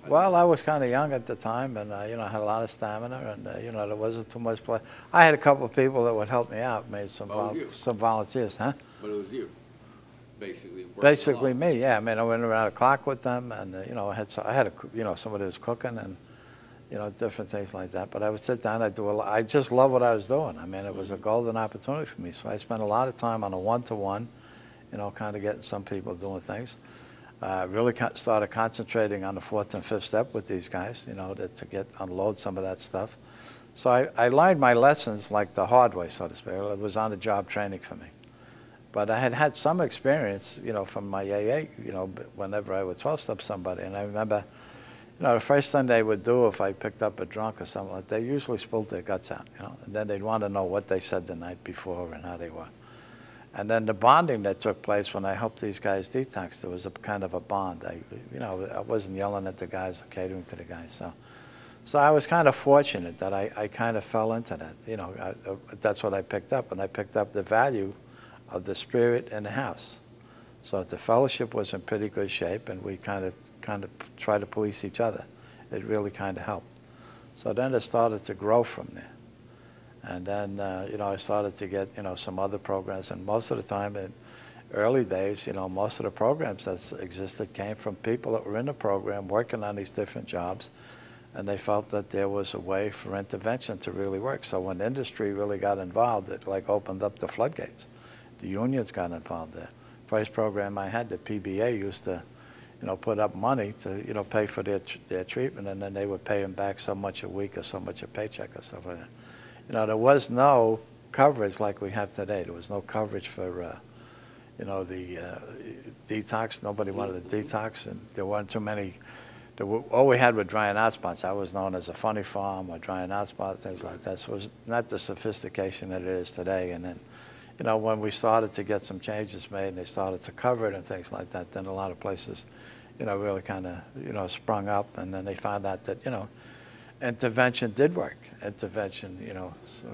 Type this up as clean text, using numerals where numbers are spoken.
Well, I was kind of young at the time, and you know, I had a lot of stamina, and you know, there wasn't too much play. I had a couple of people that would help me out, made some volunteers, huh? But it was you, basically. Basically me, yeah. I mean, I went around the clock with them, and you know, I had you know, somebody was cooking, and you know, different things like that. But I would sit down, I'd do a lot. I just love what I was doing. I mean, it was a golden opportunity for me. So I spent a lot of time on a one-to-one, you know, kind of getting some people doing things. Really started concentrating on the fourth and fifth step with these guys, you know, to unload some of that stuff. So I learned my lessons like the hard way, so to speak. It was on-the-job training for me. But I had had some experience, you know, from my AA, you know, whenever I would 12-step somebody. And I remember, you know, the first thing they would do if I picked up a drunk or something like that, they usually spilled their guts out, you know. And then they'd want to know what they said the night before and how they were. And then the bonding that took place when I helped these guys detox, there was a kind of a bond. You know, I wasn't yelling at the guys or catering to the guys. So I was kind of fortunate that I kind of fell into that. You know, that's what I picked up. And I picked up the value of the spirit in the house. So if the fellowship was in pretty good shape and we kind of try to police each other, it really kind of helped. So then it started to grow from there. And then, you know, I started to get, you know, some other programs. And most of the time in early days, you know, most of the programs that existed came from people that were in the program working on these different jobs. And they felt that there was a way for intervention to really work. So when industry really got involved, it like opened up the floodgates. The unions got involved there. First program I had, the PBA used to, you know, put up money to, you know, pay for their treatment, and then they would pay them back so much a week or so much a paycheck or stuff like that. You know, there was no coverage like we have today. There was no coverage for, you know, the detox. Nobody wanted a detox, and there weren't too many. All we had were drying out spots. I was known as a funny farm or drying out spot, things like that. So it was not the sophistication that it is today. And then, you know, when we started to get some changes made and they started to cover it and things like that, then a lot of places, you know, really kind of, you know, sprung up. And then they found out that, you know, intervention did work. Intervention, you know, so